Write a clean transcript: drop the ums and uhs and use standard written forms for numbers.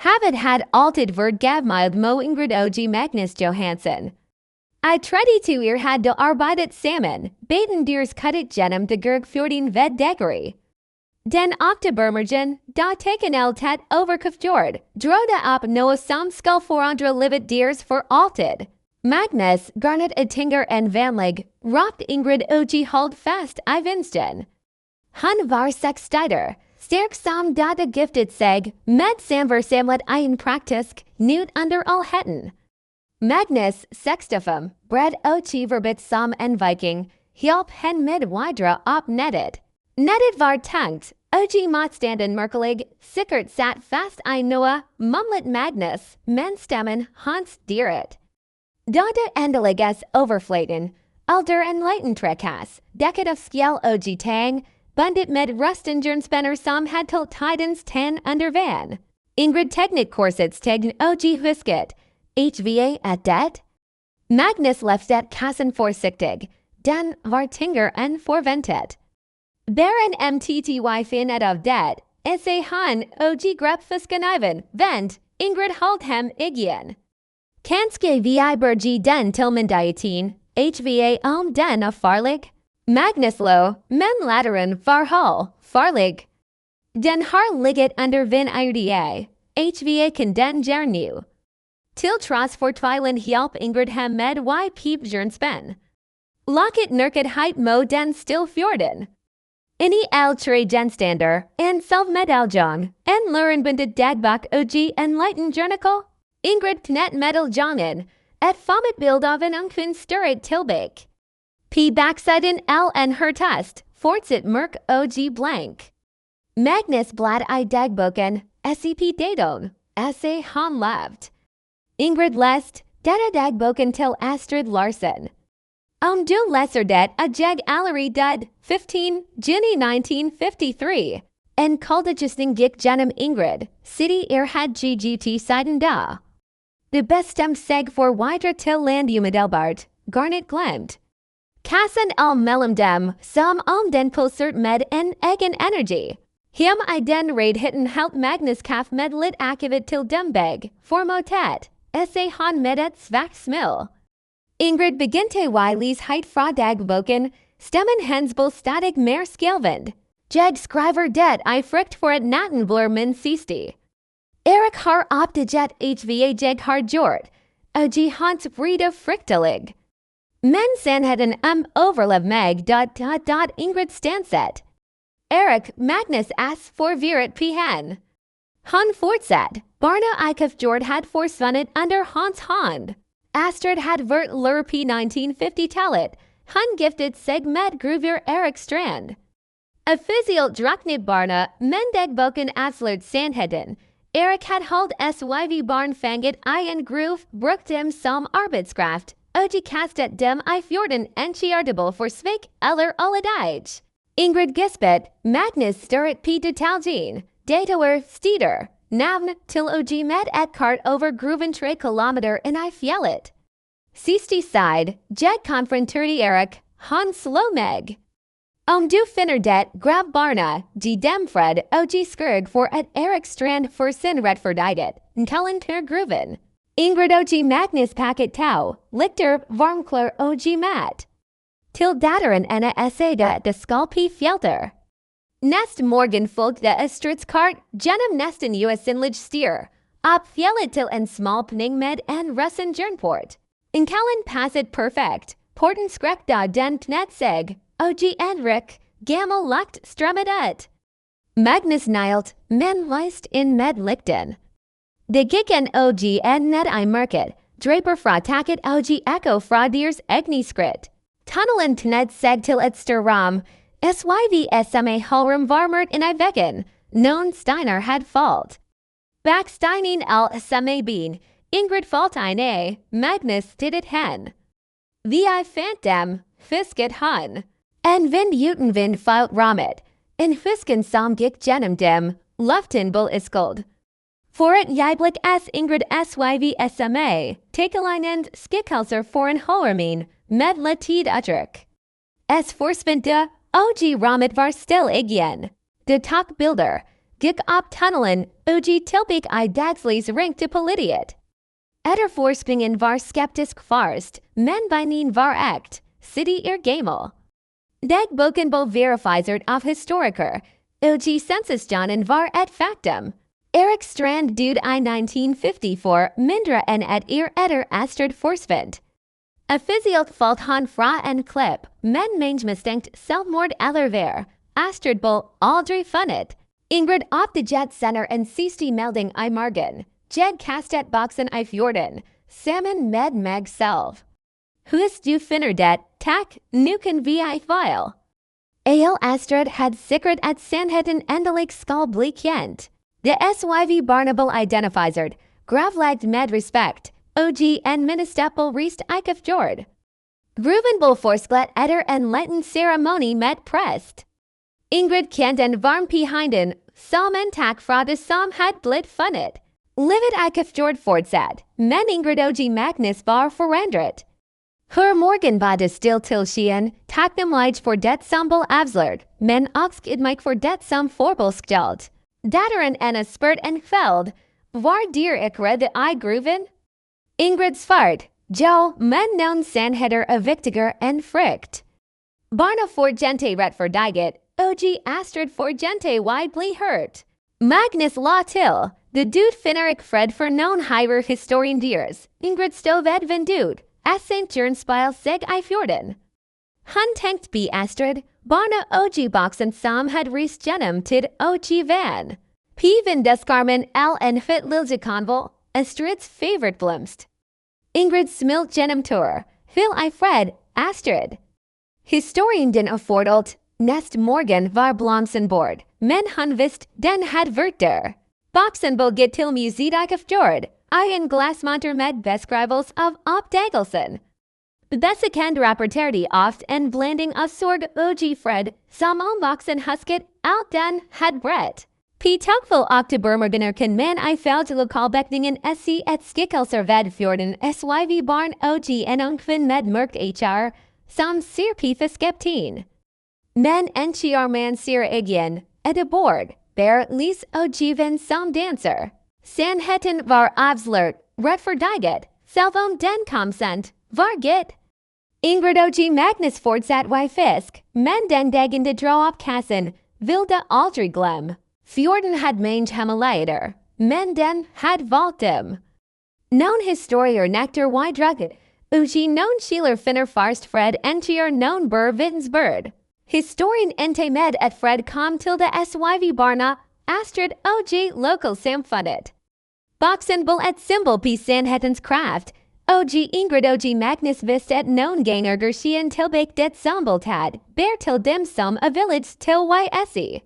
Havet had alltid verd gavmild mo Ingrid og Magnus Johansson. I 32 had de arbeidet sammen, beten ders kuttet gjennom de Fjorden ved Degeri. Den oktobermergen, da teken el tet over Kåfjord, dro op noe som skal forandre livet ders for alltid. Magnus, garnet Tinger en vanlig, ropt Ingrid og hold fast I vinsten. Han var sekstider, sterk som da de giftet seg, med samver samlet I praktisk, nyt under allheten. Magnus, 65, bred og verbit som en viking, hjelp hen med videre op nettet. Nettet var tungt, og motstanden merkelig, sikkert sat fast I noe, mumlet Magnus, men stemmen hans deret. Da de endeliges overflaten, alder en leitentrekkas, dekket of skjell og tang, bundet med rustengjernspenner som had til tidens tan under van. Ingrid tegnet korsets tegn og husket, HVA at det. Magnus leftet kassen forsiktig, den var Tinger en ventet. Baron MTTY finnet av det, han og grepp fiskeniven, vent, Ingrid holdt hem igjen. Kanske vi bergi den tilmyndigheten, HVA om den of farlig? Magnus lo, men latteren farlig. Den har ligget under vin IRDA, HVA kan den nu. Til tross fortvilen hjelp Ingrid hem med pip jernspän. Locket nurket heit mo den still fjorden. Inni tre genstander, en selvmedaljong, en lurenbundet dagbak og en leiten jernikel. Ingrid knet medaljongen, et formet bild av en unkvinn størret tilbake. P backsiden en her test, fortsatt mørk og blank. Magnus blad I dagboken, SCP daton, han levd. Ingrid lest, detta dagboken til Astrid Larsen. Du leser det a jeg allerede død, 15 Juni 1953. En kuldegissning gikk gjennom Ingrid, sytti had GGT siden da. Det bestemte seg for videre til land umedelbart, garnet glemt. Kassen mellom dem, som den pulsert med en egen energi. Hjem I den raid hitten helt Magnus kaff med lit aktivit til dembeg, formotet, han med et svagt smil. Ingrid begynte Wileys heit fra dagboken, stemmen hensbel stadig mer skjelvend. Jeg skriver det I frykt for et natten blur min sytti. Erik har optiget HVA jeg har gjort, og hans vrede fryktelig. Men sannheten overlev meg ... Ingrid stanset. Erik Magnus forvirret pihan. Han fortsatt, barna I Kåfjord had forsvunnet under hans hand. Astrid had vert lurp 1950-tallet, han giftet seg med gruver Erik Strand. Officielt draknet barna, men dagboken avslørt sannheten. Erik had holdt SYV barn fanget I en gruv, brukt dem som arbeidskraft, og kastet dem I fjorden enkjærtable for svik eller oledeij. Ingrid gispet, Magnus størret p detaljen, datoer stider, navn til og med et kart over gruven 3 kilometer in I fjellet. Sytti side, jeg konfronterte Erik, han slå meg. Du finner det, grab barna, dem Fred og skurg for at Erik Strand for sin rettferdiget, kellen til gruven. Ingrid og Magnus pakket tau, likter varmklør og mat. Til datteren essayde de skalpi fjelter. Nest morgen fulgte stridskart gjennom nesten usinnelig stier, opp fjellet til en smalpning med en russen jernport. Kallen passet perfekt, porten skrekta den knet seg, og Enrik, gammel lagt strømmet ut. Magnus neilt, men leist in med likten. Det gikk en ned I mørket, draper fra taket og ekko fra deres egni skritt. Tunnelen knet seg til et størram, SYV halrum varmert in I veggen, noen steiner had falt. Backsteinen bin, Ingrid falt Magnus did hen. Vi fant dem, fisket han. En vind utenvind filt rammet, en fisken som gikk gjennom dem, luften bull iskald. For et jiblik Ingrid SYV tekeleinend skikkelser for en hollermin, med letid uttrykk. Forsvunne, og rammet var still igjen. De takbilder, Gik op tunnelen, og tilbake I dagsleys ring til politiet. Forskningen var skeptisk farst, men binin var echt, sytti gamel. Dagboken blev verificered af historiker, og censusjonen var et factum. Erik Strand døde I 1954 mindre end et etter Astrid forsvunne. Officielt falt han fra en klip, men mange mistænkt selvmord eller vær. Astrid blev aldrig fundet. Ingrid opdaget senere en sidste melding I morgen. Jeg kastet boksen I fjorden, sammen med mig selv. Hvis du finder det, tak, nu kan vi I file. Astrid had sikret at sannheten endelig skal bli kendt. De syv barnable identificered, gravlagt med respekt, og en ministepel rist I Kåfjord. Gruven blev forsklet etter en liten ceremoni med præst. Ingrid kendte en varm behinden, som en tak fra det som had blitt fundet. Livet I Kåfjord fortsat, men Ingrid og Magnus var forandret. Hør morgen var det still til sjøen, takknemlig for det som blev avslørt, men også ydmyk for det som forbelskjelt. Datteren ene spurt en kveld, var ikke redde I gruven? Ingrid svart, jo, men noen sannheter er viktigere enn frykt. Barna fortjente rettferdighet, og Astrid fortjente wide bli hørt. Magnus la til, det dud finner ikke fred for noen høyere historien deres. Ingrid stod ved vindud, St. Jørnspeil seg I fjorden. Han tenkt be Astrid, barna og boksen som had rist gjennom tid og van. Piven deskarmen en fit lilje konvol, Astrid's favorite blomst. Ingrid smilt gjennom tur, vil I fred, Astrid. Historien den affordelt, nest morgen var blomsen bord, men han visst den had vært der. Boksen blev get til museet I Kåfjord, I en glassmonter med beskrivelse av oppdagelsen. Besekend rapporterte oft en blanding av sorg og fred, som om boksen husket alt den had brett. På tokful oktobermorgener kan man I fell til lokalbekningen et skikkelser ved fjorden syv barn og en ungkvinn med mørkt HR, som ser pifa skeptin. Men en man ser igen, bord, bær lis og ven som danser. Sannheten var avslørt, rettferdiget, selv om den kom sent, var gitt. Ingrid og Magnus fortsatt fisk, men den dagen de dro opp kassen, vil de aldri glem. Fjorden had mange hemmeligheter, men den had valgt dem. Noen historier nekter drugget, og noen skjuler finner farst fred entier noen bør vittnesbyrd. Historien endte med et fred kom til de syv barna, Astrid og lokal samfunnet. Boksen ble et symbol på sannhetens kraft, og Ingrid og Magnus visste at noen ganger skien tilbake det som ble tatt, bær til dem som village til YSE.